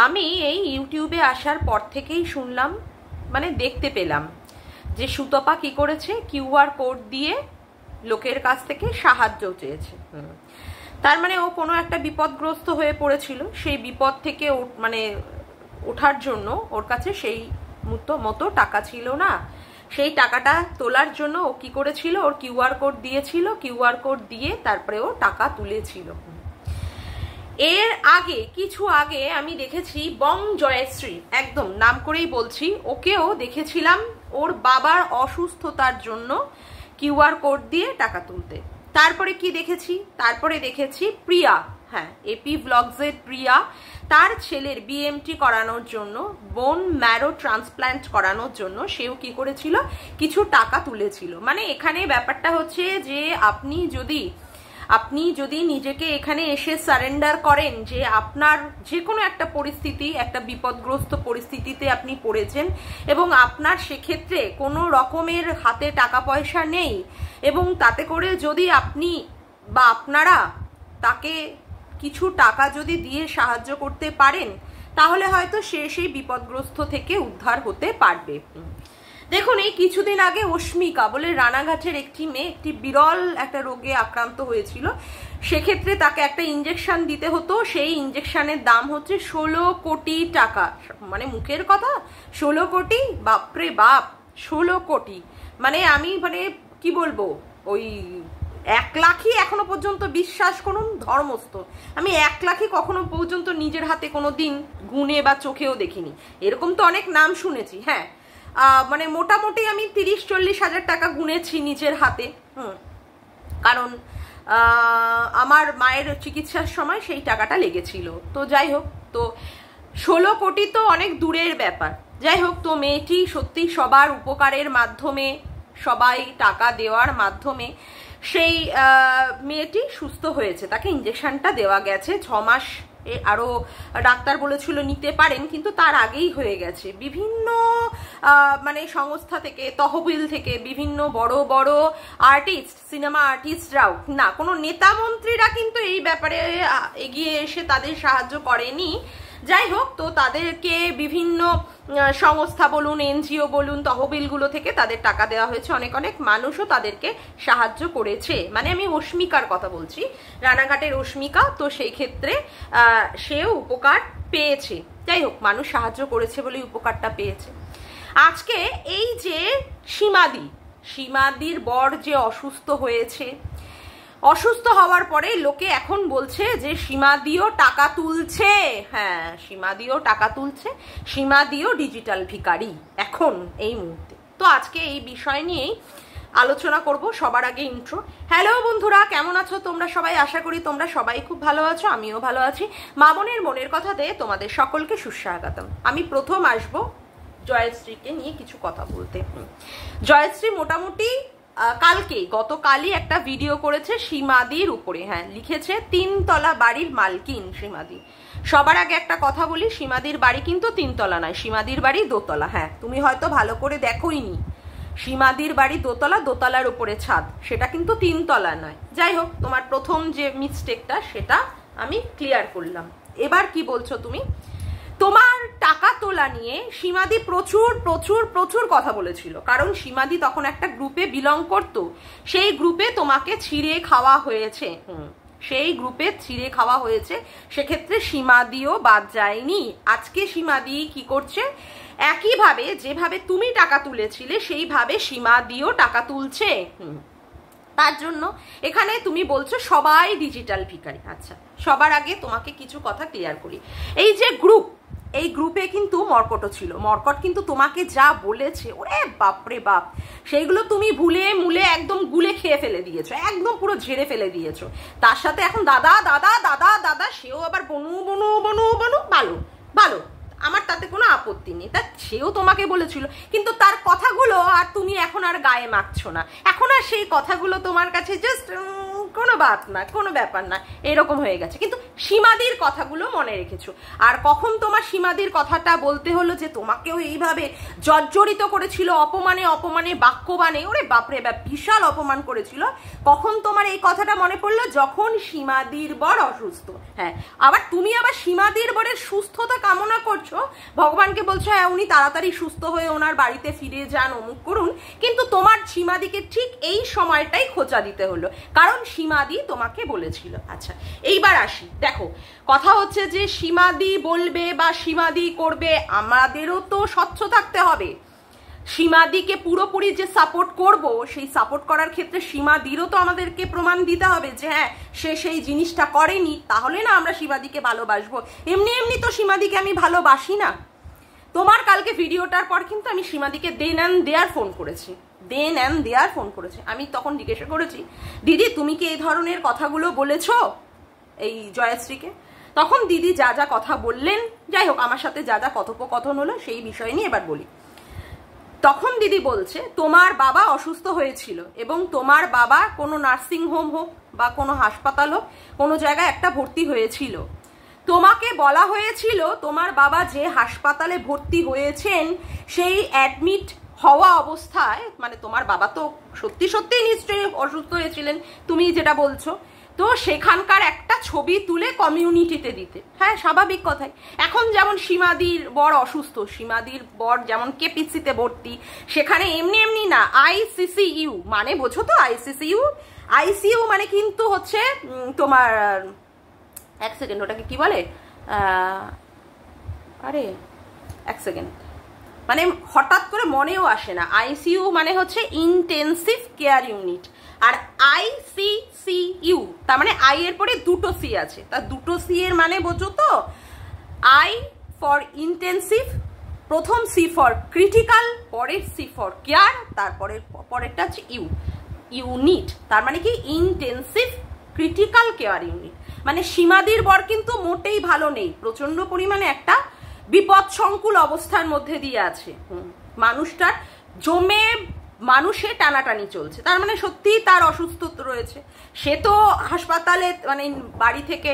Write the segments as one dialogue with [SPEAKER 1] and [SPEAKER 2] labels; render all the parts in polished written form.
[SPEAKER 1] আমি এই ইউটিউবে আসার পর থেকেই শুনলাম, মানে দেখতে পেলাম যে সুতপা কি করেছে, কিউআর কোড দিয়ে লোকের কাছ থেকে সাহায্য চেয়েছে। তার মানে ও কোনো একটা বিপদগ্রস্ত হয়ে পড়েছিল, সেই বিপদ থেকে মানে ওঠার জন্য ওর কাছে সেই মতো টাকা ছিল না। সেই টাকাটা তোলার জন্য ও কি করেছিল, ওর কিউআর কোড দিয়েছিল, কিউআর কোড দিয়ে তারপরে ও টাকা তুলেছিল। এর আগে কিছু আগে আমি দেখেছি বং জয়শ্রী, একদম নাম করেই বলছি, ওকেও দেখেছিলাম ওর বাবার অসুস্থতার জন্য কিউআর কোড দিয়ে টাকা তুলতে। তারপরে কি দেখেছি, তারপরে দেখেছি প্রিয়া, হ্যাঁ এপি ব্লগসের প্রিয়া, তার ছেলের বিএমটি করানোর জন্য, বোন ম্যারো ট্রান্সপ্ল্যান্ট করানোর জন্য সেও কি করেছিল, কিছু টাকা তুলেছিল। মানে এখানে ব্যাপারটা হচ্ছে যে আপনি যদি নিজেকে এখানে এসে সারেন্ডার করেন যে আপনার যে কোনো একটা পরিস্থিতি, একটা বিপদগ্রস্ত পরিস্থিতিতে আপনি পড়েছেন এবং আপনার সেক্ষেত্রে কোনো রকমের হাতে টাকা পয়সা নেই, এবং তাতে করে যদি আপনি বা আপনারা তাকে কিছু টাকা যদি দিয়ে সাহায্য করতে পারেন, তাহলে হয়তো সে সেই বিপদগ্রস্ত থেকে উদ্ধার হতে পারবে। দেখুন, এই কিছুদিন আগে অস্মিকা বলে রানাঘাটের একটি মেয়ে একটি বিরল একটা রোগে আক্রান্ত হয়েছিল, সেক্ষেত্রে তাকে একটা ইঞ্জেকশন দিতে হতো, সেই ইঞ্জেকশনের দাম হচ্ছে 16 কোটি টাকা। মানে মুখের কথা 16 কোটি, বাপরে বাপ 16 কোটি, মানে আমি কি বলবো, ওই 1 লাখই এখনো পর্যন্ত, বিশ্বাস করুন ধর্মস্থ, আমি 1 লাখই কখনো পর্যন্ত নিজের হাতে কোনো দিন গুনে বা চোখেও দেখিনি। এরকম তো অনেক নাম শুনেছি, হ্যাঁ মানে মোটামুটি আমি 30-40 হাজার টাকা গুনেছি নিজের হাতে, কারণ আমার মায়ের চিকিৎসার সময় সেই টাকাটা লেগেছিল। তো যাই হোক, তো 16 কোটি তো অনেক দূরের ব্যাপার। যাই হোক, তো মেয়েটি সত্যি সবার উপকারের মাধ্যমে, সবাই টাকা দেওয়ার মাধ্যমে সেই মেয়েটি সুস্থ হয়েছে, তাকে ইঞ্জেকশনটা দেওয়া গেছে। 6 মাস আরো ডাক্তার বলেছিল নিতে পারেন, কিন্তু তার আগেই হয়ে গেছে। বিভিন্ন মানে সংস্থা থেকে, তহবিল থেকে, বিভিন্ন বড় বড় আর্টিস্ট, সিনেমা আর্টিস্টরাও না, কোনো নেতা মন্ত্রীরা কিন্তু এই ব্যাপারে এগিয়ে এসে তাদের সাহায্য করেনি। যাই হোক, তো তাদেরকে বিভিন্ন সংস্থা বলুন, এনজিও বলুন, তহবিলগুলো থেকে তাদের টাকা দেওয়া হয়েছে, অনেক অনেক মানুষও তাদেরকে সাহায্য করেছে। মানে আমি অস্মিকার কথা বলছি, রানাঘাটের অস্মিকা, তো সেই ক্ষেত্রে সেও উপকার পেয়েছে। যাই হোক, মানুষ সাহায্য করেছে বলেই উপকারটা পেয়েছে। আজকে এই যে সীমাদির বর যে অসুস্থ হয়েছে, অসুস্থ হওয়ার পরে লোকে এখন বলছে যে সীমাদিও টাকা তুলছে, হ্যাঁ সীমাদিও টাকা তুলছে, সীমাদিও ডিজিটাল ভিখারি এখন এই মুহূর্তে। তো আজকে এই বিষয় নিয়েই আলোচনা করব। সবার আগে ইন্ট্রো। হ্যালো বন্ধুরা, কেমন আছো তোমরা সবাই? আশা করি তোমরা সবাই খুব ভালো আছো, আমিও ভালো আছি। মামনের মনের কথাতে তোমাদের সকলকে সুস্বাগতম। আমি প্রথম আসবো জয়শ্রীকে নিয়ে কিছু কথা বলতে। জয়শ্রী মোটামুটি গতকালই একটা ভিডিও করেছে সীমাদির উপরে, হ্যাঁ লিখেছে 3 তলা বাড়ির মালকিন সীমাদি। সবার আগে একটা কথা বলি, সীমাদির বাড়ি কিন্তু 3 তলা নয়, সীমাদির বাড়ি 2 তলা। হ্যাঁ, তুমি হয়তো ভালো করে দেখোইনি, সীমাদির বাড়ি 2 তলা, 2 তলার উপরে ছাদ, সেটা কিন্তু 3 তলা নয়। যাই হোক, তোমার প্রথম যে মিস্টেকটা সেটা আমি ক্লিয়ার করলাম। এবার কি বলছো তুমি? তোমার টাকা তোলা নিয়ে সীমাদি প্রচুর প্রচুর প্রচুর কথা বলেছিল, কারণ সীমাদি তখন একটা গ্রুপে বিলং করতো, সেই গ্রুপে তোমাকে ছিঁড়ে খাওয়া হয়েছে, সেই গ্রুপে ছিঁড়ে খাওয়া হয়েছে, সেক্ষেত্রে সীমাদিও বাদ যায়নি। আজকে সীমাদি কি করছে, একইভাবে যেভাবে তুমি টাকা তুলেছিলে সেইভাবে সীমাদিও টাকা তুলছে। তার জন্য এখানে তুমি বলছো সবাই ডিজিটাল ভিখারি। আচ্ছা, সবার আগে তোমাকে কিছু কথা ক্লিয়ার করি। এই যে গ্রুপ, এই গ্রুপে কিন্তু মর্কটও ছিল। মর্কট কিন্তু তোমাকে যা বলেছে, ওরে বাপরে বাপ, সেইগুলো তুমি ভুলে মুলে একদম গুলে খেয়ে ফেলে দিয়েছো, একদম পুরো ঝেড়ে ফেলে দিয়েছো। তার সাথে এখন দাদা দাদা দাদা দাদা, সেও আবার বনু বনু বনু বনু, ভালো ভালো, আমার তাতে কোনো আপত্তি নেই, তা সেও তোমাকে বলেছিল, কিন্তু তার কথাগুলো আর তুমি এখন আর গায়ে মাখছো না। এখন আর সেই কথাগুলো তোমার কাছে জাস্ট কোনো বাত না, কোনো ব্যাপার না, এরকম হয়ে গেছে। কিন্তু সীমাদির কথাগুলো মনে রেখেছো। আর কখন তোমার সীমাদির কথাটা বলতে হলো যে তোমাকেও এইভাবে জর্জরিত করেছিল অপমানে অপমানে বাক্যবাণে, ওরে বাপরে বাপ বিশাল অপমান করেছিল, কখন তোমার এই কথাটা মনে পড়লো? যখন সীমাদির বর অসুস্থ। হ্যাঁ, আবার তুমি আবার সীমাদির বরের সুস্থতা কামনা করছো, ভগবানকে বলছো হ্যাঁ উনি তাড়াতাড়ি সুস্থ হয়ে ওনার বাড়িতে ফিরে যান, অমুক করুন, কিন্তু তোমার সীমাদিকে ঠিক এই সময়টাই খোঁচা দিতে হলো, কারণ সীমাদি তোমাকে বলেছিল। আচ্ছা এইবার আসি, দেখো কথা হচ্ছে যে সীমাদি বলবে বা সীমাদি করবে, আমাদেরও তো স্বচ্ছ থাকতে হবে। সীমাদিকে পুরোপুরি যে সাপোর্ট করব, সেই সাপোর্ট করার ক্ষেত্রে সীমাদিরও তো আমাদেরকে প্রমাণ দিতে হবে যে হ্যাঁ সে সেই জিনিসটা করেনি, তাহলে না আমরা সীমাদিকে ভালোবাসবো। এমনি এমনি তো সীমাদিকে আমি ভালোবাসি না। তোমার কালকে ভিডিওটার পর কিন্তু আমি সীমাদিকে দেন অ্যান্ড দেয়ার ফোন করেছি। আমি তখন জিজ্ঞাসা করেছি, দিদি তুমি কি এই ধরনের কথাগুলো বলেছো এই জয়শ্রীকে? তখন দিদি যা যা কথা বললেন, যাই হোক আমার সাথে যা যা কথোপকথন হলো সেই বিষয় নিয়ে এবার বলি। তখন দিদি বলছে তোমার বাবা অসুস্থ হয়েছিল এবং তোমার বাবা কোনো নার্সিং হোম হোক বা কোনো হাসপাতাল হোক, কোনো জায়গায় একটা ভর্তি হয়েছিল। তোমাকে বলা হয়েছিল তোমার বাবা যে হাসপাতালে ভর্তি হয়েছেন সেই অ্যাডমিট হওয়া অবস্থায়, মানে তোমার বাবা তো সত্যি সত্যিই নিশ্চয়ই অসুস্থ হয়েছিলেন তুমি যেটা বলছো, তো সেখানকার একটা ছবি তুলে কমিউনিটিতে দিতে। হ্যাঁ স্বাভাবিক কথাই। এখন যেমন সীমাদির বর অসুস্থ, সীমাদির বর যেমন কেপিসিতে ভর্তি, সেখানে এমনি এমনি না, আইসিসিইউ মানে বোঝো তো, আইসিইউ মানে কিন্তু হচ্ছে তোমার, এক সেকেন্ড ওটাকে কি বলে, আরে এক সেকেন্ড, মানে হঠাৎ করে মনেও আসে না। আইসিইউ মানে হচ্ছে ইন্টেন্সিভ কেয়ার ইউনিট, আর আইসিসিইউ তার মানে আই এর পরে দুটো সি আছে, তার দুটো সি এর মানে বোঝো তো, আই ফর ইন্টেন্সিভ, প্রথম সি ফর ক্রিটিক্যাল, পরের সি ফর কেয়ার, তারপরে পরেরটা হচ্ছে ইউনিট, তার মানে কি ইন্টেন্সিভ ক্রিটিক্যাল কেয়ার ইউনিট। মানে সীমাদির বর কিন্তু মোটেই ভালো নেই, প্রচন্ড পরিমাণে একটা বিপদ সংকুল অবস্থার মধ্যে দিয়ে আছে। মানুষটার জমে মানুষে টানাটানি চলছে, তার মানে সত্যি তার অসুস্থ রয়েছে। সে তো হাসপাতালে মানে বাড়ি থেকে,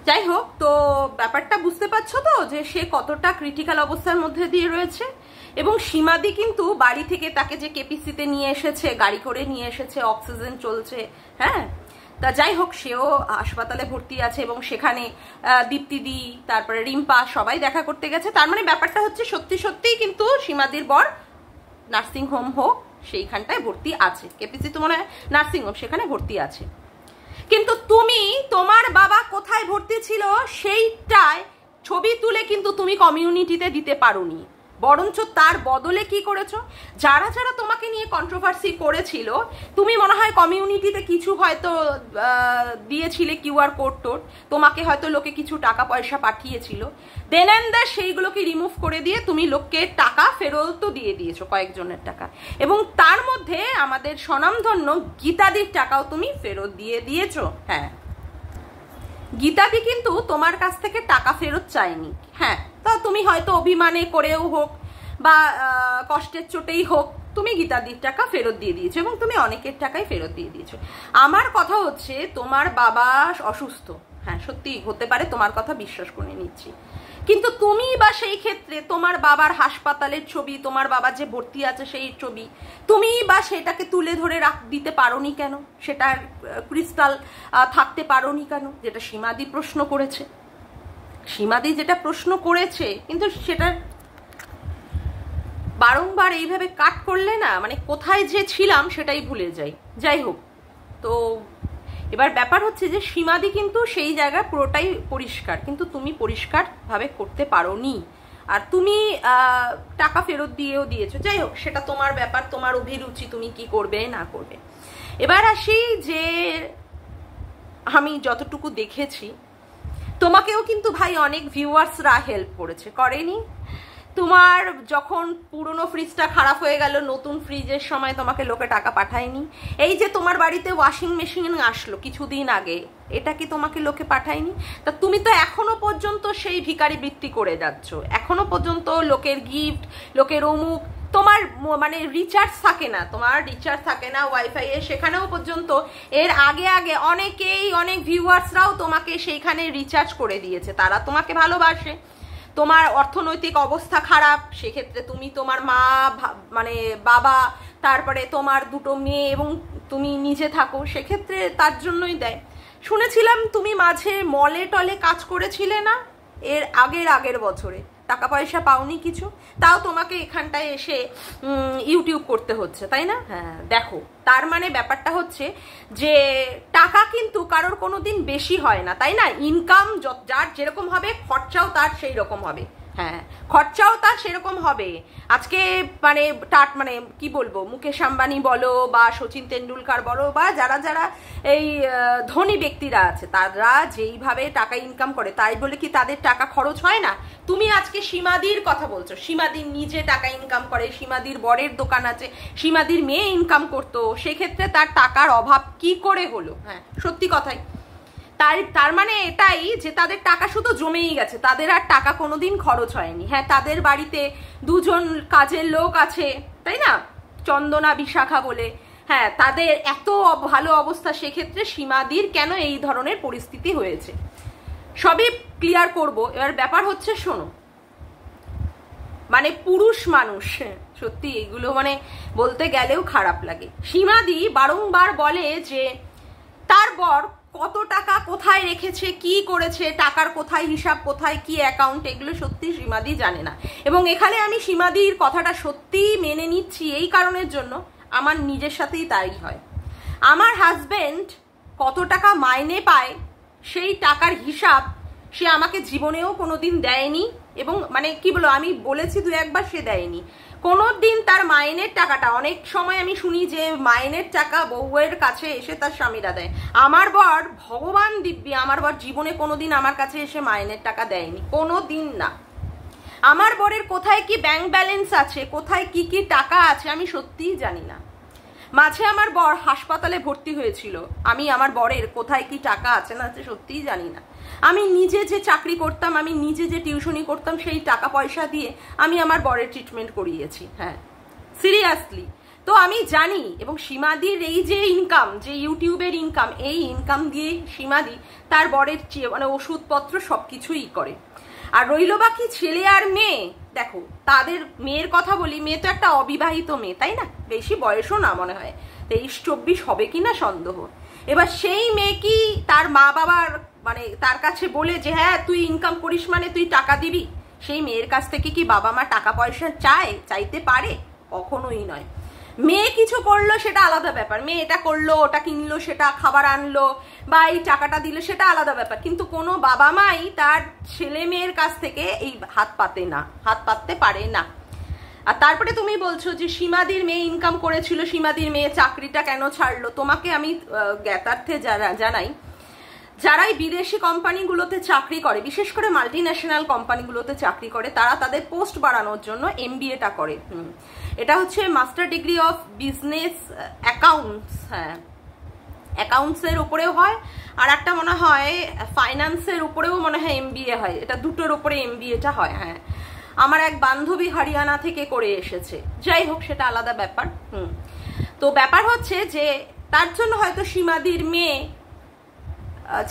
[SPEAKER 1] যাই হোক, তো ব্যাপারটা বুঝতে পারছো তো যে সে কতটা ক্রিটিক্যাল অবস্থার মধ্যে দিয়ে রয়েছে। এবং সীমাদি কিন্তু বাড়ি থেকে তাকে যে কেপিসিতে নিয়ে এসেছে, গাড়ি করে নিয়ে এসেছে, অক্সিজেন চলছে, হ্যাঁ, তা যাই হোক সেও হাসপাতালে ভর্তি আছে এবং সেখানে দীপ্তিদি তারপরে রিম্পা সবাই দেখা করতে গেছে। তার মানে ব্যাপারটা হচ্ছে সত্যি সত্যিই কিন্তু সীমাদির বর নার্সিং হোম হোক সেইখানটায় ভর্তি আছে, কেপিসি তো মনে হয় নার্সিং হোম, সেখানে ভর্তি আছে। কিন্তু তুমি তোমার বাবা কোথায় ভর্তি ছিল সেইটায় ছবি তুলে কিন্তু তুমি কমিউনিটিতে দিতে পারোনি, বরঞ্চ তার বদলে কি করেছো, যারা যারা তোমাকে নিয়ে কন্ট্রোভার্সি করেছিল, তুমি মনে হয় কমিউনিটিতে কিছু হয়তো দিয়েছিলে, কিউআর কোড টোড, তোমাকে হয়তো লোকে কিছু টাকা পয়সা পাঠিয়েছিল, দেন অ্যান্ড দ্যাট সেইগুলোকে রিমুভ করে দিয়ে তুমি লোককে টাকা ফেরতও দিয়ে দিয়েছো, কয়েকজনের টাকা, এবং তার মধ্যে আমাদের স্বনামধন্য গীতাদির টাকাও তুমি ফেরত দিয়ে দিয়েছো। হ্যাঁ, গীতাদি কিন্তু তোমার কাছ থেকে টাকা ফেরত চায়নি। হ্যাঁ, তা তুমি হয়তো অভিমানে করেও হোক বা কষ্টের চোটেই হোক তুমি গীতাদির টাকা ফেরত দিয়ে দিয়েছো এবং তুমি অনেকের টাকাই ফেরত দিয়ে দিয়েছো। আমার কথা হচ্ছে তোমার বাবা অসুস্থ, হ্যাঁ সত্যি হতে পারে, তোমার কথা বিশ্বাস করে নিচ্ছি, কিন্তু তুমি বা সেই ক্ষেত্রে তোমার বাবার হাসপাতালের ছবি, তোমার বাবা যে ভর্তি আছে সেই ছবি, তুমি বা সেটাকে তুলে ধরে দিতে পারোনি কেন, সেটার ক্রিস্টাল থাকতে পারোনি কেন, যেটা সীমাদি প্রশ্ন করেছে। সীমাদি যেটা প্রশ্ন করেছে কিন্তু সেটার বারংবার এইভাবে কাট করলে না, মানে কোথায় যে ছিলাম সেটাই ভুলে যাই। যাই হোক, তো এবার ব্যাপার হচ্ছে যে সীমাদি কিন্তু সেই জায়গা পুরোটাই পরিষ্কার, কিন্তু তুমি পরিষ্কারভাবে করতে পারোনি, আর তুমি টাকা ফেরত দিয়েও দিয়েছো। যাই হোক, সেটা তোমার ব্যাপার, তোমার অভিরুচি, তুমি কি করবে না করবে। এবার আসি যে আমি যতটুকু দেখেছি তোমাকেও কিন্তু ভাই অনেক ভিউয়ার্সরা হেল্প করেছে, করেনি? তোমার যখন পুরনো ফ্রিজটা খারাপ হয়ে গেল, নতুন ফ্রিজের সময় তোমাকে লোকে টাকা পাঠায়নি? এই যে তোমার বাড়িতে ওয়াশিং মেশিন আসলো কিছুদিন আগে, এটা কি তোমাকে লোকে পাঠায়নি? তা তুমি তো এখনো পর্যন্ত সেই ভিখারি বৃত্তি করে যাচ্ছ, এখনো পর্যন্ত লোকের গিফট, লোকের অমুক, তোমার মানে রিচার্জ থাকে না, তোমার রিচার্জ থাকে না ওয়াইফাই এ, সেখানেও পর্যন্ত এর আগে আগে অনেকেই, অনেক ভিউয়ার্সরাও তোমাকে সেইখানে রিচার্জ করে দিয়েছে, তারা তোমাকে ভালোবাসে। তোমার অর্থনৈতিক অবস্থা খারাপ, সেক্ষেত্রে তুমি, তোমার মা, মানে বাবা, তারপরে তোমার দুটো মেয়ে এবং তুমি নিজে থাকো, সেক্ষেত্রে তার জন্যই দেয়। শুনেছিলাম তুমি মাঝে মলে টলে কাজ করেছিলে না এর আগের বছরে, টাকা পয়সা পাওনি কিছু, তাও তোমাকে এখানটায় এসে ইউটিউব করতে হচ্ছে, তাই না? হ্যাঁ, দেখো, তার মানে ব্যাপারটা হচ্ছে যে টাকা কিন্তু কারোর কোনো দিন বেশি হয় না, তাই না? ইনকাম যার যেরকম হবে, খরচাও তার সেই রকম হবে। হ্যাঁ, খরচাও তার সেরকম হবে। আজকে মানে মানে কি বলবো, মুকেশ আম্বানি বলো বা সচিন তেন্ডুলকার বলো বা যারা যারা এই ধনী ব্যক্তিরা আছে, তারা যেইভাবে টাকা ইনকাম করে, তাই বলে কি তাদের টাকা খরচ হয় না? তুমি আজকে সীমাদির কথা বলছো, সীমাদির নিজে টাকা ইনকাম করে, সীমাদির বরের দোকান আছে, সীমাদির মেয়ে ইনকাম করতো, সেক্ষেত্রে তার টাকার অভাব কি করে হলো? হ্যাঁ, সত্যি কথাই। তার মানে এটাই যে তাদের টাকা শুধু জমেই গেছে, তাদের আর টাকা কোনোদিন খরচ হয়নি। হ্যাঁ, তাদের বাড়িতে দুজন কাজের লোক আছে, তাই না, চন্দনা বিশাখা বলে। হ্যাঁ, তাদের এত ভালো অবস্থা, সেক্ষেত্রে সীমাদির কেন এই ধরনের পরিস্থিতি হয়েছে সবই ক্লিয়ার করব। এবার ব্যাপার হচ্ছে, শোনো, মানে পুরুষ মানুষ, সত্যি এগুলো মানে বলতে গেলেও খারাপ লাগে। সীমাদি বারংবার বলে যে তার বর কত টাকা কোথায় রেখেছে, কি করেছে, টাকার কোথায় হিসাব, কোথায় কি অ্যাকাউন্ট, এগুলো সত্যি সীমাদি জানে না। এবং এখানে আমি সীমাদির কথাটা সত্যি মেনে নিচ্ছি এই কারণের জন্য, আমার নিজের সাথেই তাই হয়। আমার হাজবেন্ড কত টাকা মাইনে পায় সেই টাকার হিসাব সে আমাকে জীবনেও কোনোদিন দেয়নি, এবং মানে কি বলো, আমি বলেছি দু একবার, সে দেয়নি কোনোদিন তার মাইনের টাকাটা। অনেক সময় আমি শুনি যে মাইনের টাকা বউয়ের কাছে এসে তার স্বামীরা দেয়। আমার বর, ভগবান দিব্যি, আমার বর জীবনে কোনোদিন আমার কাছে এসে মাইনের টাকা দেয়নি, কোনোদিন না। আমার বরের কোথায় কি ব্যাংক ব্যালেন্স আছে, কোথায় কি কি টাকা আছে, আমি সত্যিই জানি না। মাঝে আমার বর হাসপাতালে ভর্তি হয়েছিল, আমি আমার বরের কোথায় কি টাকা আছে না আছে সত্যিই জানি না। আমি নিজে যে চাকরি করতাম, আমি নিজে যে টিউশনি করতাম, সেই টাকা পয়সা দিয়ে আমি আমার বরের ট্রিটমেন্ট করিয়েছি। হ্যাঁ, সিরিয়াসলি। তো আমি জানি। এবং সীমাদির এই যে ইনকাম, যে ইউটিউবের ইনকাম, এই ইনকাম দিয়ে সীমাদি তার বরের মানে ওষুধপত্র সবকিছুই করে। আর রইল বাকি ছেলে আর মেয়ে, দেখো তাদের মেয়ের কথা বলি, মেয়ে তো একটা অবিবাহিত মেয়ে, তাই না, বেশি বয়সও না, মনে হয় 23-24 হবে কিনা সন্দেহ। এবার সেই মেয়ে কি তার মা বাবার মানে তার কাছে বলে যে হ্যাঁ তুই ইনকাম করিস মানে তুই টাকা দিবি? সেই মেয়ের কাছ থেকে কি বাবা মা টাকা পয়সা চাইতে পারে? কখনোই নয়। মেয়ে কিছু করলো সেটা আলাদা ব্যাপার, মেয়ে এটা করলো, ওটা কিনলো, সেটা খাবার আনলো বা এই টাকাটা দিল, সেটা আলাদা ব্যাপার, কিন্তু কোনো বাবা মাই তার ছেলে মেয়ের কাছ থেকে এই হাত পাততে পারে না। আর তারপরে তুমি বলছো যে সীমাদির মেয়ে ইনকাম করেছিল, সীমাদির মেয়ে চাকরিটা কেন ছাড়লো? তোমাকে আমি জ্ঞাতার্থে জানাই, যারাই বিদেশি কোম্পানিগুলোতে চাকরি করে, বিশেষ করে মাল্টিন্যাশনাল কোম্পানিগুলোতে চাকরি করে, তারা তাদের পোস্ট বাড়ানোর জন্য MBA-টা করে। এটা হচ্ছে master degree of business accounts. হ্যাঁ, অ্যাকাউন্টসের উপরেও হয়, আর একটা মনে হয় ফাইন্যান্সের উপরেও মনে হয় MBA হয়, এটা দুটোর উপরে MBA-টা হয়। হ্যাঁ, আমার এক বান্ধবী হরিয়ানা থেকে করে এসেছে, যাই হোক সেটা আলাদা ব্যাপার। তো ব্যাপার হচ্ছে যে তার জন্য হয়তো সীমাদির মেয়ে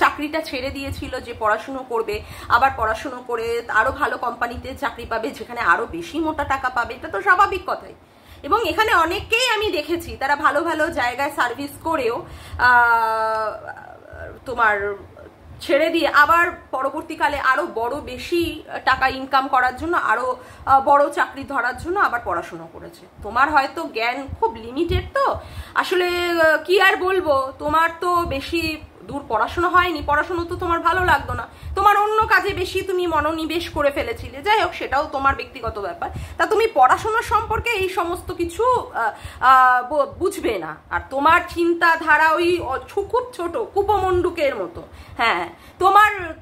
[SPEAKER 1] চাকরিটা ছেড়ে দিয়েছিল যে পড়াশুনো করবে, আবার পড়াশুনো করে আরো ভালো কোম্পানিতে চাকরি পাবে, যেখানে আরো বেশি মোটা টাকা পাবে, এটা তো স্বাভাবিক কথাই। এবং এখানে অনেককেই আমি দেখেছি তারা ভালো ভালো জায়গায় সার্ভিস করেও তোমার ছেড়ে দিয়ে আবার পরবর্তীকালে আরো বড় বেশি টাকা ইনকাম করার জন্য, আরো বড় চাকরি ধরার জন্য আবার পড়াশুনো করেছে। তোমার হয়তো জ্ঞান খুব লিমিটেড, তো আসলে কি আর বলবো, তোমার তো বেশি দূর পড়াশোনা হয়নি, পড়াশোনা তো তোমার ভালো লাগতো না, তোমার অন্য কাজে বেশি তুমি মনোনিবেশ করে ফেলেছিলে, যাই হোক সেটাও তোমার ব্যক্তিগত ব্যাপার। তা তুমি পড়াশোনার সম্পর্কে এই সমস্ত কিছু বুঝবে না, আর তোমার চিন্তাধারা ওই খুব ছোট কুপমণ্ডুকের মতো। হ্যাঁ,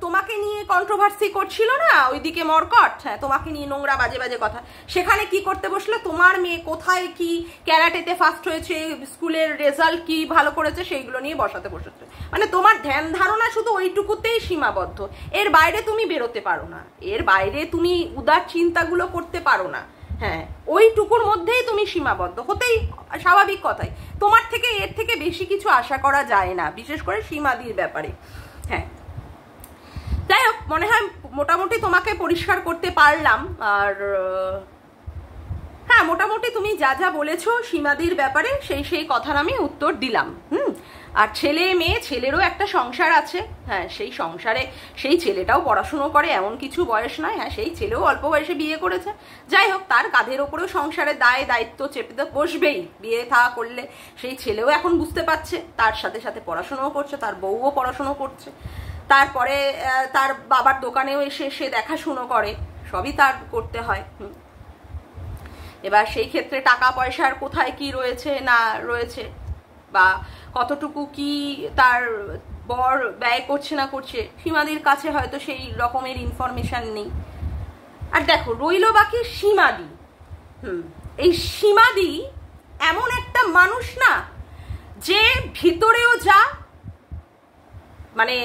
[SPEAKER 1] তোমাকে নিয়ে কন্ট্রোভার্সি করছিল না ওইদিকে মরকট, হ্যাঁ তোমাকে নিয়ে নোংরা বাজে বাজে কথা, সেখানে কি করতে বসলো, তোমার মেয়ে কোথায় কি ক্যারাটেতে ফার্স্ট হয়েছে, স্কুলের রেজাল্ট কি ভালো করেছে, সেইগুলো নিয়ে বসাতে বসেছে। মানে তোমার ধ্যান ধারণা শুধু ওইটুকুতেই সীমাবদ্ধ, এর বাইরে তুমি বেরোতে পারো না, এর বাইরে তুমি উদার চিন্তাগুলো করতে পারো না। হ্যাঁ, ওইটুকুর মধ্যেই তুমি সীমাবদ্ধ, হতেই স্বাভাবিক কথাই। তোমার থেকে এর থেকে বেশি কিছু আশা করা যায় না, বিশেষ করে সীমাদির ব্যাপারে। হ্যাঁ, যাই হোক, মনে হয় মোটামুটি তোমাকে পরিষ্কার করতে পারলাম। আর হ্যাঁ, মোটামুটি তুমি যা যা বলেছো সীমাদির ব্যাপারে সেই কথার আমি উত্তর দিলাম। আর ছেলে মেয়ে, ছেলেরও একটা সংসার আছে। হ্যাঁ, সেই সংসারে সেই ছেলেটাও পড়াশুনো করে, এমন কিছু বয়স নয়। হ্যাঁ, সেই ছেলেও অল্প বয়সে বিয়ে করেছে। যাই হোক, তার কাঁধের ওপরেও সংসারের দায়িত্ব চেপে তো বসবেই। বিয়ে থা করলে সেই ছেলেও এখন বুঝতে পারছে, তার সাথে সাথে পড়াশুনোও করছে, তার বউও পড়াশুনো করছে, তারপরে তার বাবার দোকানেও এসে সে দেখাশুনো করে, সবই তার করতে হয়। এবার সেই ক্ষেত্রে টাকা পয়সার কোথায় কি রয়েছে না রয়েছে, বা কতটুকু কি তার বর ব্যয় করছে না করছে, সীমাদির কাছে হয়তো সেই রকমের ইনফরমেশন নেই। আর দেখো, রইল বাকি সীমাদি। এই সীমাদি এমন একটা মানুষ না, যে ভিতরেও যা, মানে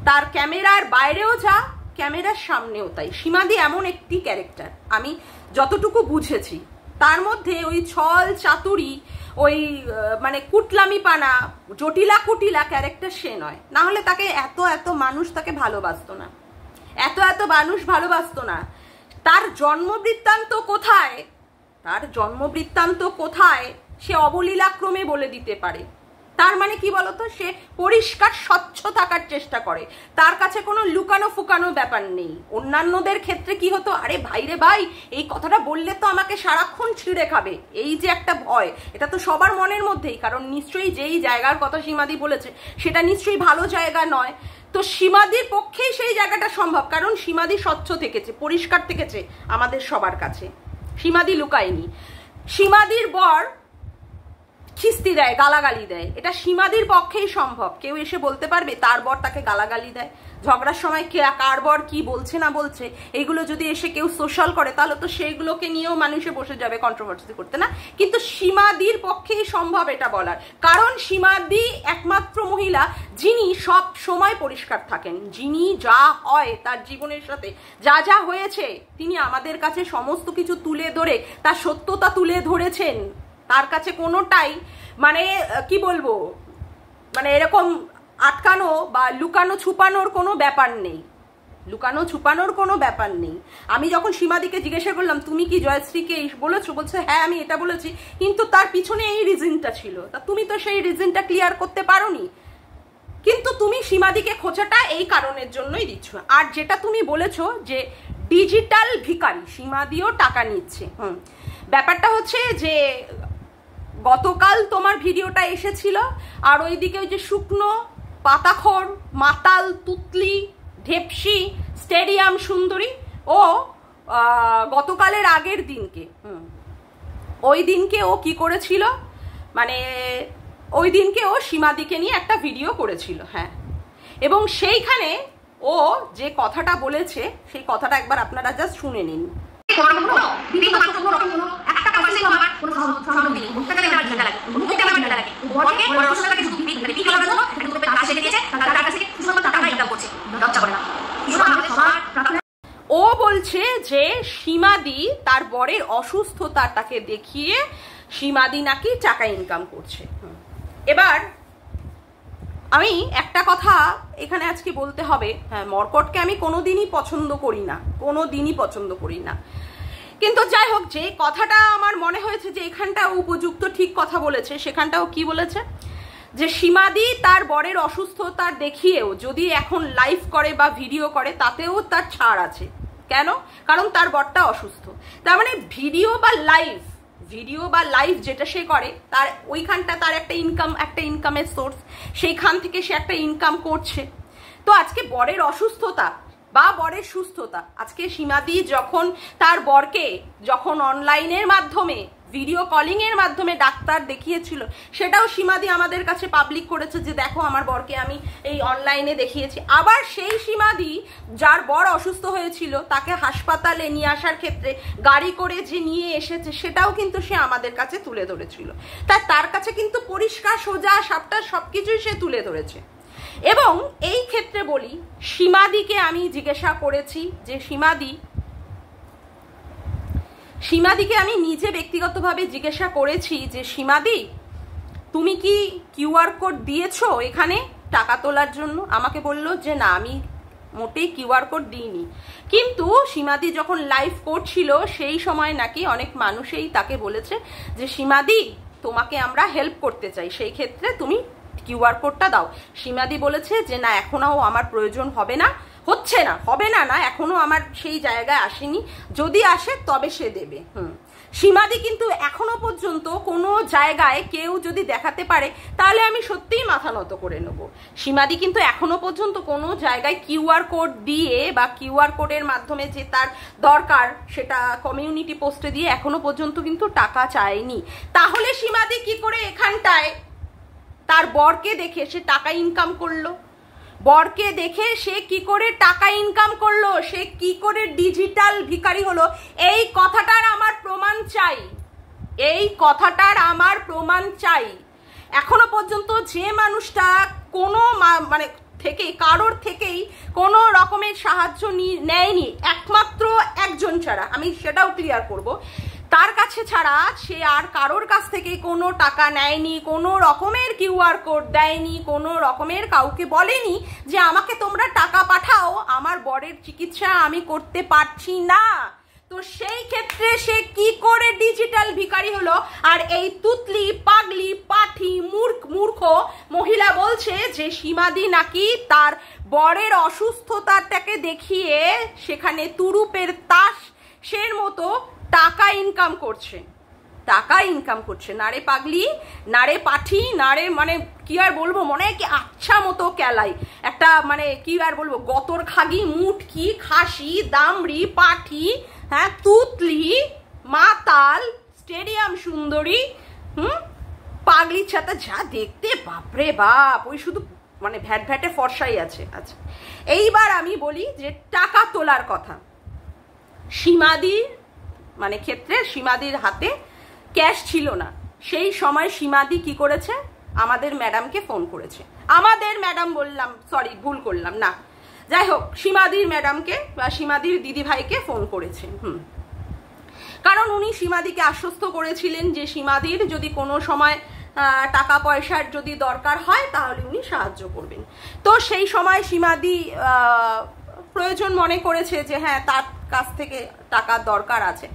[SPEAKER 1] তার ক্যামেরার বাইরেও যা, ক্যামেরার সামনেও তাই। সীমাদি এমন একটি ক্যারেক্টার, আমি যতটুকু বুঝেছি। তার মধ্যে ওই ছল চাতুরি, ওই মানে কুটলামি পানা, জটিলা কুটিলা ক্যারেক্টার সে নয়। না হলে তাকে এত মানুষ তাকে ভালোবাসতো না, এত মানুষ ভালোবাসতো না। তার জন্মবৃত্তান্ত কোথায়, তার জন্মবৃত্তান্ত কোথায় সে অবলীলাক্রমে বলে দিতে পারে। তার মানে কি বলতো, সে পরিষ্কার স্বচ্ছ থাকার চেষ্টা করে, তার কাছে কোনো লুকানো ফুকানো ব্যাপার নেই। অন্যান্যদের ক্ষেত্রে কি হতো, আরে ভাই রে ভাই, এই কথাটা বললে তো আমাকে সারাক্ষণ ছিঁড়ে খাবে, এই যে একটা ভয়, এটা তো সবার মনের মধ্যেই। কারণ নিশ্চয়ই যেই জায়গার কথা সীমাদি বলেছে সেটা নিশ্চয়ই ভালো জায়গা নয়। তো সীমাদির পক্ষেই সেই জায়গাটা সম্ভব, কারণ সীমাদি স্বচ্ছ থেকেছে, পরিষ্কার থেকেছে আমাদের সবার কাছে। সীমাদি লুকায়নি। সীমাদির বর খিস্তি দেয়, গালাগালি দেয়, এটা সীমাদির পক্ষেই সম্ভব। কেউ এসে বলতে পারবে তার বর তাকে গালাগালি দেয়? ঝগড়ার সময় কার বর কি বলছে না বলছে, এইগুলো যদি এসে কেউ সোশ্যাল করে, তাহলে তো সেগুলোকে নিয়েও মানুষে বসে যাবে কন্ট্রোভার্সি করতে, না? কিন্তু সীমাদির পক্ষেই সম্ভব এটা বলার, কারণ সীমাদি একমাত্র মহিলা যিনি সব সময় পরিষ্কার থাকেন, যিনি যা হয় তার জীবনের সাথে যা যা হয়েছে তিনি আমাদের কাছে সমস্ত কিছু তুলে ধরে তার সত্যতা তুলে ধরেছেন। তার কাছে কোনোটাই মানে কি বলবো, মানে এরকম আটকানো বা লুকানো ছুপানোর কোনো ব্যাপার নেই, লুকানো ছুপানোর কোনো ব্যাপার নেই। আমি যখন সীমাদিকে জিজ্ঞাসা করলাম তুমি কি জয়শ্রীকে বলেছো, বলছে হ্যাঁ আমি এটা বলেছি, কিন্তু তার পিছনে এই রিজনটা ছিল। তা তুমি তো সেই রিজনটা ক্লিয়ার করতে পারোনি, কিন্তু তুমি সীমাদিকে খোঁচাটা এই কারণের জন্যই দিচ্ছ। আর যেটা তুমি বলেছো যে ডিজিটাল ভিখারি, সীমাদিও টাকা নিচ্ছে, ব্যাপারটা হচ্ছে যে গতকাল তোমার ভিডিওটা এসেছিল, আর ওইদিকে ওই যে শুকনো পাতাখোর মাতাল তুতলি ঢেপসি স্টেডিয়াম সুন্দরী, ও গতকালের আগের দিনকে ওই দিনকে ও কি করেছিল, মানে ওই দিনকে ও সীমাদিকে নিয়ে একটা ভিডিও করেছিল। হ্যাঁ, এবং সেইখানে ও যে কথাটা বলেছে সেই কথাটা একবার আপনারা জাস্ট শুনে নিন। ও বলছে যে সীমাদি তার বরের অসুস্থতাটাকে দেখিয়ে সীমাদি নাকি টাকা ইনকাম করছে। এবার আমি একটা কথা এখানে আজকে বলতে হবে, হ্যাঁ, মর্কটকে আমি কোনোদিনই পছন্দ করি না, কোনোদিনই পছন্দ করি না, কিন্তু যাই হোক, যে কথাটা আমার মনে হয়েছে যে এখানটাও উপযুক্ত ঠিক কথা বলেছে, সেখানটাও কি বলেছে যে সীমাদি তার বরের অসুস্থতা দেখিয়েও যদি এখন লাইভ করে বা ভিডিও করে তাতেও তার ছাড় আছে। কেন? কারণ তার বরটা অসুস্থ। তার মানে ভিডিও বা লাইভ যেটা সে করে, তার ওইখানটা তার একটা ইনকামের সোর্স, সেইখান থেকে সে একটা ইনকাম করছে। তো আজকে বরের অসুস্থতা বা বরের সুস্থতা, আজকে সীমাদি যখন তার বরকে যখন অনলাইনের মাধ্যমে ভিডিও কলিং এর মাধ্যমে ডাক্তার দেখিয়েছিল, সেটাও সীমাদি আমাদের কাছে পাবলিক করেছে যে দেখো আমার বরকে আমি এই অনলাইনে দেখিয়েছি। আবার সেই সীমাদি যার বর অসুস্থ হয়েছিল তাকে হাসপাতালে নিয়ে আসার ক্ষেত্রে গাড়ি করে যে নিয়ে এসেছে সেটাও কিন্তু সে আমাদের কাছে তুলে ধরেছিল। তার কাছে কিন্তু পরিষ্কার সোজা সাপটা সবকিছুই সে তুলে ধরেছে। এবং এই ক্ষেত্রে বলি, সীমাদিকে আমি জিজ্ঞাসা করেছি যে সীমাদিকে আমি নিজে ব্যক্তিগতভাবে জিজ্ঞাসা করেছি যে সীমাদি তুমি কি কিউআর কোড দিয়েছো এখানে টাকা তোলার জন্য? আমাকে বললো যে না, আমি মোটেই কিউআর কোড দিইনি। কিন্তু সীমাদি যখন লাইভ করছিল সেই সময় নাকি অনেক মানুষই তাকে বলেছে যে সীমাদি তোমাকে আমরা হেল্প করতে চাই, সেই ক্ষেত্রে তুমি কিউআর কোডটা দাও। সীমাদি বলেছে যে না, এখনও আমার প্রয়োজন হবে না, হচ্ছে না, হবে না, না এখনো আমার সেই জায়গায় আসেনি, যদি আসে তবে সে দেবে। সীমাদি কিন্তু এখনো পর্যন্ত কোনো জায়গায় কেউ যদি দেখাতে পারে তাহলে আমি সত্যিই মাথা নত করে নেব। সীমাদি কিন্তু এখনো পর্যন্ত কোনো জায়গায় কিউআর কোড দিয়ে বা কিউআর কোডের মাধ্যমে যে তার দরকার সেটা কমিউনিটি পোস্টে দিয়ে এখনো পর্যন্ত কিন্তু টাকা চায়নি। তাহলে সীমাদি কি করে এখানটায় তার বরকে দেখে সে টাকা ইনকাম করলো? বরকে দেখে সে কি করে টাকা ইনকাম করলো? সে কি করে ডিজিটাল ভিখারি হলো? এই কথাটার আমার প্রমাণ চাই, এই কথাটার আমার প্রমাণ চাই। এখনো পর্যন্ত যে মানুষটা কোনো মানে থেকে কারোর থেকেই কোনো রকমের সাহায্য নেয়নি, একমাত্র একজন ছাড়া, আমি সেটাও ক্লিয়ার করব, তার কাছে ছাড়া সে আর কারোর কাছ থেকে কোনো টাকা নেয়নি, কোনো রকমের কিউআর কোড দেয়নি, কোনো রকমের কাউকে বলেনি যে আমাকে তোমরা টাকা পাঠাও, আমার বরের চিকিৎসা আমি করতে পারছি না। তো সেই ক্ষেত্রে সে কি করে ডিজিটাল ভিখারি হলো? আর এই তুতলি, পাগলি, পাঠি, মূর্খ মহিলা বলছে যে সীমাদি নাকি তার বরের অসুস্থতাটাকে দেখিয়ে সেখানে তুরুপের তাস সের মতো টাকা ইনকাম করছে, টাকা ইনকাম করছে। নারে পাগলি, নারে পাঠি, নারে মানে কি আর বলবো, মনে হয় কি আচ্ছা মতো কেলাই একটা, মানে কি আর বলবো, গতর খাগি, মুটকি, খাসি, দামড়ি, পাঠি, হ্যাঁ, তুতলি, মাতাল, স্টেডিয়াম সুন্দরী, পাগলির ছাতা যা দেখতে, বাপরে বাপ, ওই শুধু মানে ভ্যাট ভ্যাটে ফর্সাই আছে। আচ্ছা, এইবার আমি বলি যে টাকা তোলার কথা। সীমাদির মানে ক্ষেত্রে সীমাদির হাতে ক্যাশ ছিল না, সেই সময় সীমাদি কি করেছে? আমাদের ম্যাডামকে ফোন করেছে। আমাদের ম্যাডাম বললাম, সরি ভুল করলাম, না যাই হোক, সীমাদির ম্যাডামকে বা সীমাদির দিদিভাইকে ফোন করেছে। কারণ উনি সীমাদিকে আশ্বস্ত করেছিলেন যে সীমাদির যদি কোনো সময় টাকা পয়সার যদি দরকার হয় তাহলে উনি সাহায্য করবেন। তো সেই সময় সীমাদি প্রয়োজন মনে করেছে যে হ্যাঁ তার কাছ থেকে টাকার দরকার আছে।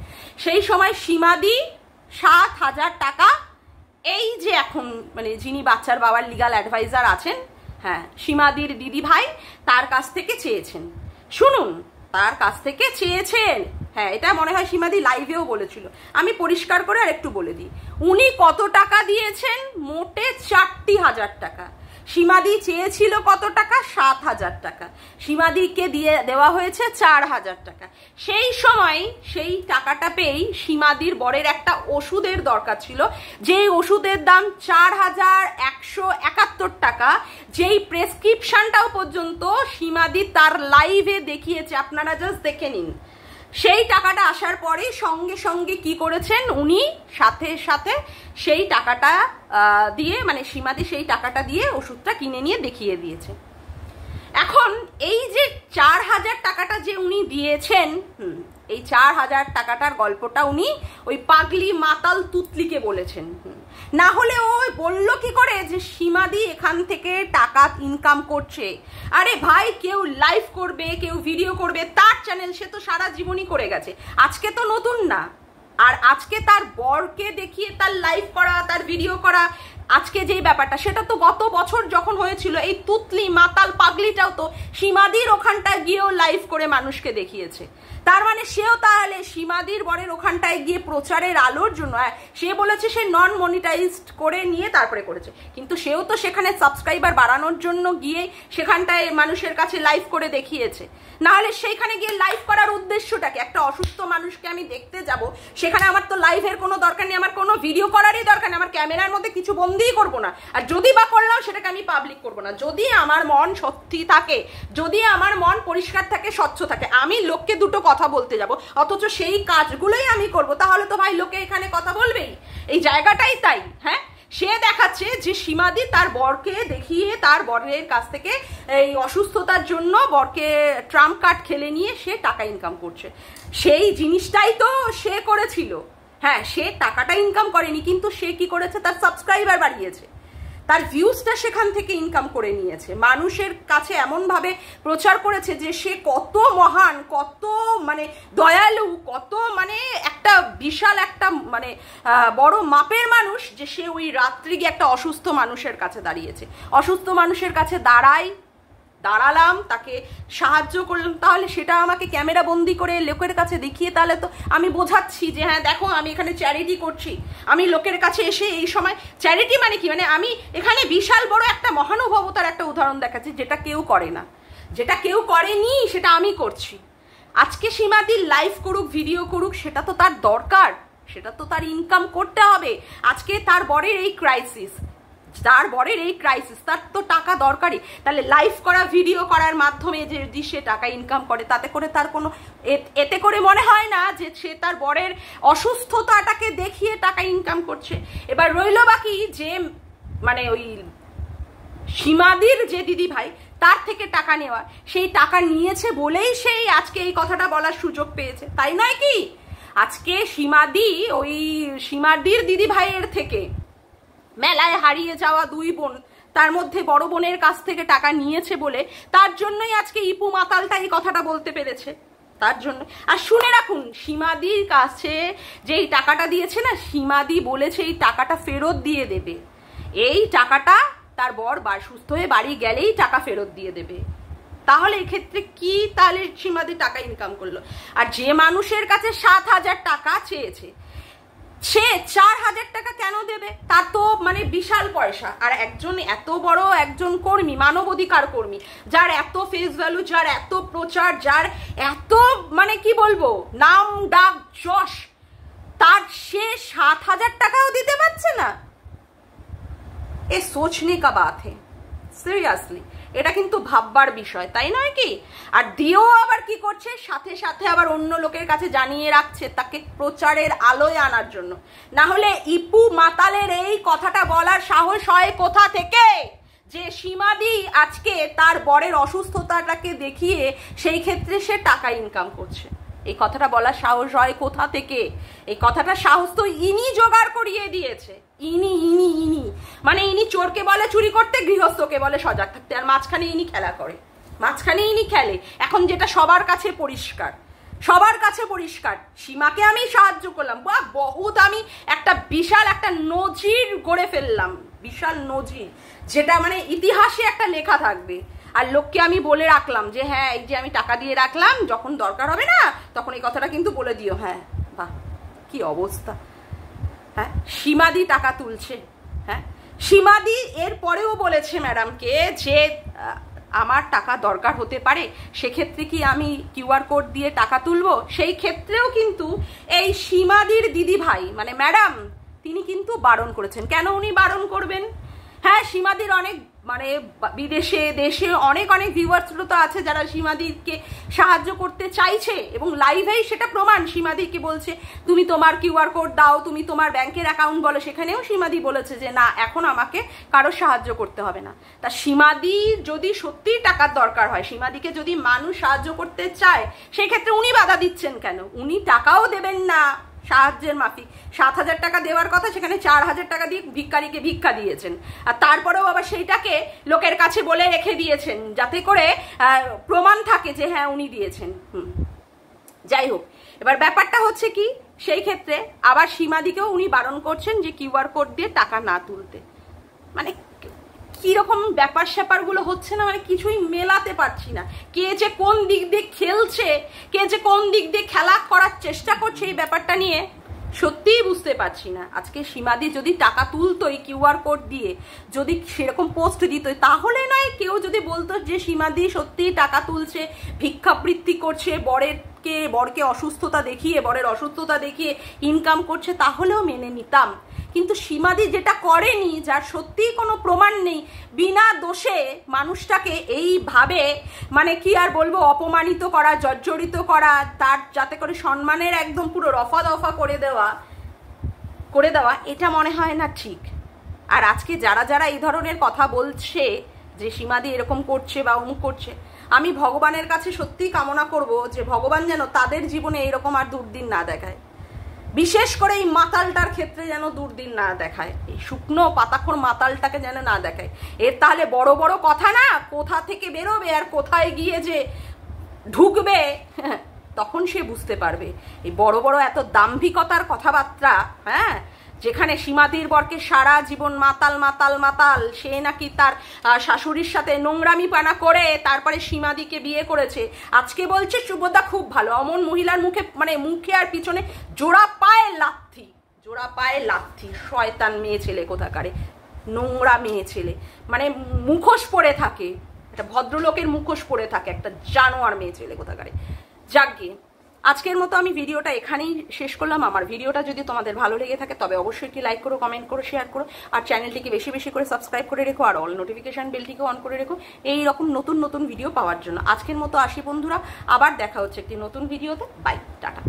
[SPEAKER 1] সেই সময় সীমাদি 7,000 টাকা, এই যে এখন মানে যিনি বাচ্চার বাবার লিগাল অ্যাডভাইজার আছেন, হ্যাঁ সীমাদির দিদি ভাই, তার কাছ থেকে চেয়েছেন। শুনুন, তার কাছ থেকে চেয়েছেন, হ্যাঁ এটা মনে হয় সীমাদি লাইভেও বলেছিল, আমি পরিষ্কার করে আর একটু বলে দিই। উনি কত টাকা দিয়েছেন? মোটে 4,000 টাকা। সীমাদি চেয়েছিল কত টাকা? 7,000 টাকা। সীমাদিকে দেওয়া হয়েছে 4,000 টাকা। সেই সময় সেই টাকাটা পেয়েই সীমাদির বরের একটা ওষুধের দরকার ছিল, যেই ওষুধের দাম 4,171 টাকা, যেই প্রেসক্রিপশনটাও পর্যন্ত সীমাদি তার লাইভে দেখিয়েছে, আপনারা জাস্ট দেখে নিন। সেই টাকাটা আসার পরে সঙ্গে সঙ্গে কি করেছেন উনি, সাথে সাথে সেই টাকাটা দিয়ে মানে সীমাদি সেই টাকাটা দিয়ে ওষুধটা কিনে নিয়ে দেখিয়ে দিয়েছে। এখন এই যে 4,000 টাকাটা যে উনি দিয়েছেন, এই 4,000 টাকাটার গল্পটা উনি ওই পাগলি মাতাল তুতলিকে বলেছেন। না হলে ও বলল কি করে যে সীমাদি এখান থেকে টাকা ইনকাম করছে? আরে ভাই, কেউ লাইভ করবে, কেউ ভিডিও করবে, তার চ্যানেল, সে তো সারা জীবনই করে গেছে, আজকে তো নতুন না। আর আজকে তার বরকে দেখিয়ে তার লাইভ করা, তার ভিডিও করা, আজকে যেই ব্যাপারটা, সেটা তো গত বছর যখন হয়েছিল, এই তুতলি মাতাল পাগলিটাও তো সীমাদির ওখানটায় গিয়েও লাইভ করে মানুষকে দেখিয়েছে। তার মানে সেও তাহলে সীমাদির বরের ওখানটায় গিয়ে প্রচারের আলোর জন্য, সে বলেছে সে নন মনিটাইজড করে নিয়ে তারপরে করেছে, কিন্তু সেও তো সেখানে সাবস্ক্রাইবার বাড়ানোর জন্য গিয়ে সেখানটায় মানুষের কাছে লাইভ করে দেখিয়েছে। নাহলে সেইখানে গিয়ে লাইভ করার উদ্দেশ্যটাকে, একটা অসুস্থ মানুষকে আমি দেখতে যাব, সেখানে আমার তো লাইভের কোনো দরকার নেই, আমার কোনো ভিডিও করারই দরকার নেই, আমার ক্যামেরার মধ্যে কিছু বন্দিই করবো না, আর যদি বা করলাম সেটাকে আমি পাবলিক করবো না। যদি আমার মন সত্যি থাকে, যদি আমার মন পরিষ্কার থাকে, স্বচ্ছ থাকে, আমি লোককে দুটো কথা বলতে যাব, অথচ সেই কাজগুলোই আমি করব, তাহলে তো ভাই লোকে এখানে কথা বলবেই। এই জায়গাটাই তাই, হ্যাঁ সে দেখাচ্ছে যে সীমাদি তার বরকে দেখিয়ে তার বরের কাছ থেকে এই অসুস্থতার জন্য বরকে ট্রাম্প কার্ড খেলে নিয়ে সে টাকা ইনকাম করছে। সেই জিনিসটাই তো সে করেছিল। হ্যাঁ, সে টাকাটা ইনকাম করেনি, কিন্তু সে কি করেছে, তার সাবস্ক্রাইবার বাড়িয়েছে, তার ভিউজটা সেখান থেকে ইনকাম করে নিয়েছে, মানুষের কাছে এমনভাবে প্রচার করেছে যে সে কত মহান, কত মানে দয়ালু, কত মানে একটা বিশাল একটা মানে বড় মাপের মানুষ, যে সে ওই রাত্রি গিয়ে একটা অসুস্থ মানুষের কাছে দাঁড়িয়েছে। অসুস্থ মানুষের কাছে দাঁড়ালাম, তাকে সাহায্য করলাম, তাহলে সেটা আমাকে ক্যামেরা বন্দি করে লোকের কাছে দেখিয়ে তাহলে তো আমি বোঝাচ্ছি যে হ্যাঁ দেখো আমি এখানে চ্যারিটি করছি। আমি লোকের কাছে এসে এই সময় চ্যারিটি মানে কি, মানে আমি এখানে বিশাল বড় একটা মহানুভবতার একটা উদাহরণ দেখাচ্ছি, যেটা কেউ করে না, যেটা কেউ করেনি সেটা আমি করছি। আজকে সীমাদির লাইভ করুক, ভিডিও করুক, সেটা তো তার দরকার, সেটা তো তার ইনকাম করতে হবে। আজকে তার বরের এই ক্রাইসিস, তার তো টাকা দরকারই। তাহলে লাইভ করা, ভিডিও করার মাধ্যমে যদি সে টাকা ইনকাম করে, তাতে করে তার কোনো এতে করে মনে হয় না যে সে তার বরের অসুস্থতাটাকে দেখিয়ে টাকা ইনকাম করছে। এবার রইল বাকি যে মানে ওই সীমাদির যে দিদি ভাই, তার থেকে টাকা নেওয়া, সেই টাকা নিয়েছে বলেই সেই আজকে এই কথাটা বলার সুযোগ পেয়েছে, তাই নয় কি? আজকে সীমাদির দিদি ভাইয়ের থেকে মেলায় হারিয়ে যাওয়া দুই বোন, তার মধ্যে বড় বোনের কাছ থেকে টাকা নিয়েছে বলে তার জন্যই আজকে ইপু মাতালটা এই কথাটা বলতে পেরেছে, তার জন্য। আর শুনে রাখুন, সীমাদির কাছে যেই টাকাটা দিয়েছে না, সীমাদি বলেছে এই টাকাটা ফেরত দিয়ে দেবে, এই টাকাটা তার বর সুস্থ হয়ে বাড়ি গেলেই টাকা ফেরত দিয়ে দেবে। তাহলে এক্ষেত্রে কি, তাহলে সীমাদি টাকা ইনকাম করলো। আর যে মানুষের কাছে 7,000 টাকা চেয়েছে, সে 4,000 টাকা কেন দেবে? তার তো মানে বিশাল পয়সা। আর একজন এত বড় একজন কর্মী, মানবাধিকার কর্মী, যার এত ফেস ভ্যালু, যার এত প্রচার, যার এত মানে কি বলবো নাম ডাক যশ, তার সে 7,000 টাকাও দিতে পারছে না। এ সোচনে কা বাত হে, সিরিয়াসলি এটা কিন্তু ভাববার বিষয়, তাই নয় কি? আর দিয়েও আবার কি করছে, সাথে সাথে আবার অন্য লোকের কাছে জানিয়ে রাখছে তাকে প্রচারের আলোয় আনার জন্য। না হলে ইপু মাতালের এই কথাটা বলার সাহস হয় কোথা থেকে, যে সীমাদি আজকে তার বরের অসুস্থতাটাকে দেখিয়ে সেই ক্ষেত্রে সে টাকা ইনকাম করছে? এই কথাটা বলার সাহস হয় কোথা থেকে? এই কথাটা সাহস তো ইনি জোগাড় করিয়ে দিয়েছে। ইনি মানে ইনি চোরকে বলে চুরি করতে, গৃহস্থকে বলে সজাগ থাকতে, আর মাঝখানে ইনি খেলা করে, মাঝখানে ইনি খেলে। এখন যেটা সবার কাছে পরিষ্কার, সীমাকে আমি সাহায্য করলাম, বা বহুত আমি একটা বিশাল একটা নজির গড়ে ফেললাম, বিশাল নজির, যেটা মানে ইতিহাসে একটা লেখা থাকবে। আর লোককে আমি বলে রাখলাম যে হ্যাঁ এই যে আমি টাকা দিয়ে রাখলাম, যখন দরকার হবে না তখন এই কথাটা কিন্তু বলে দিও। হ্যাঁ, বাহ কি অবস্থা। হ্যাঁ, সীমাদি টাকা তুলছে। হ্যাঁ, সীমাদি এর পরেও বলেছে ম্যাডামকে যে আমার টাকা দরকার হতে পারে, সেক্ষেত্রে কি আমি কিউআর কোড দিয়ে টাকা তুলবো? সেই ক্ষেত্রেও কিন্তু এই সীমাদির দিদি ভাই মানে ম্যাডাম, তিনি কিন্তু বারণ করেছেন। কেন উনি বারণ করবেন? হ্যাঁ, সীমাদির অনেক মানে বিদেশে দেশে অনেক ভিউয়ার্স তো আছে যারা সীমাদিকে সাহায্য করতে চাইছে, এবং লাইভেই সেটা প্রমাণ। সীমাদিকে বলছে তুমি তোমার কিউআর কোড দাও, তুমি তোমার ব্যাংকের অ্যাকাউন্ট বলো, সেখানেও সীমাদি বলেছে যে না এখন আমাকে কারো সাহায্য করতে হবে না। তা সীমাদি যদি সত্যিই টাকার দরকার হয়, সীমাদিকে যদি মানুষ সাহায্য করতে চায়, সেক্ষেত্রে উনি বাধা দিচ্ছেন কেন? উনি টাকাও দেবেন না সাহায্যের মাফিক। 7,000 টাকা দেওয়ার কথা, সেখানে 4,000 টাকা দিয়ে ভিক্ষারীকে ভিক্ষা দিয়েছেন, আর তারপরেও আবার সেইটাকে লোকের কাছে বলে রেখে দিয়েছেন যাতে করে প্রমাণ থাকে যে হ্যাঁ উনি দিয়েছেন। যাই হোক, এবার ব্যাপারটা হচ্ছে কি, সেই ক্ষেত্রে আবার সীমাদিকেও উনি বারণ করছেন যে কিউআর কোড দিয়ে টাকা না তুলতে। মানে কিরকম ব্যাপার স্যাপারগুলো হচ্ছে না, মানে কিছুই মেলাতে পারছি না। কে যে কোন দিক দিয়ে খেলছে, কে যে কোন দিক দিয়ে খেলা করার চেষ্টা করছে, এই ব্যাপারটা নিয়ে সত্যিই বুঝতে পারছি না। আজকে সীমাদি যদি টাকা তুলতোই কিউআর কোড দিয়ে, যদি সেরকম পোস্ট দিত, তাহলে নয় কেউ যদি বলতো যে সীমাদি সত্যিই টাকা তুলছে, ভিক্ষাবৃত্তি করছে, বরকে অসুস্থতা দেখিয়ে, বরের অসুস্থতা দেখিয়ে ইনকাম করছে, তাহলেও মেনে নিতাম। কিন্তু সীমাদি যেটা করেনি, যার সত্যিই কোনো প্রমাণ নেই, বিনা দোষে মানুষটাকে এইভাবে মানে কি আর বলবো অপমানিত করা, জর্জরিত করা, তার যাতে করে সম্মানের একদম পুরো রফা দফা করে দেওয়া, এটা মনে হয় না ঠিক। আর আজকে যারা যারা এই ধরনের কথা বলছে যে সীমাদি এরকম করছে বা অমুক করছে, আমি ভগবানের কাছে সত্যিই কামনা করব যে ভগবান যেন তাদের জীবনে এইরকম আর দুর্দিন না দেখায়, বিশেষ করে এই মাতালটার ক্ষেত্রে যেন দুর্দিন না দেখায়, এই শুকনো পাতাখোর মাতালটাকে যেন না দেখায়। এর তাহলে বড় বড় কথা না, কোথা থেকে বেরোবে আর কোথায় গিয়ে যে ঢুকবে তখন সে বুঝতে পারবে। এই বড় বড় এত দাম্ভিকতার কথাবার্তা, হ্যাঁ, যেখানে সীমাদির বরকে সারা জীবন মাতাল মাতাল মাতাল, সে নাকি তার শাশুড়ির সাথে নোংরামি পানা করে তারপরে সীমাদিকে বিয়ে করেছে, আজকে বলছে শুভদা খুব ভালো। অমন মহিলার মুখে মানে মুখে আর পিছনে জোড়া পায়ে লাথি, শয়তান মেয়ে ছেলে কোথাকারে, নোংরা মেয়ে ছেলে, মানে মুখোশ পরে থাকে, একটা ভদ্রলোকের মুখোশ পরে থাকে, একটা জানোয়ার মেয়ে ছেলে কোথাকারে। যাকগে, আজকের মতো আমি ভিডিওটা এখানেই শেষ করলাম। আমার ভিডিওটা যদি তোমাদের ভালো লেগে থাকে তবে অবশ্যই একটি লাইক করো, কমেন্ট করো, শেয়ার করো, আর চ্যানেলটিকে বেশি বেশি করে সাবস্ক্রাইব করে রেখো, আর অল নোটিফিকেশন বেলটিকে অন করে রেখো এই রকম নতুন নতুন ভিডিও পাওয়ার জন্য। আজকের মতো আসি বন্ধুরা, আবার দেখা হচ্ছে একটি নতুন ভিডিওতে। Bye, tata.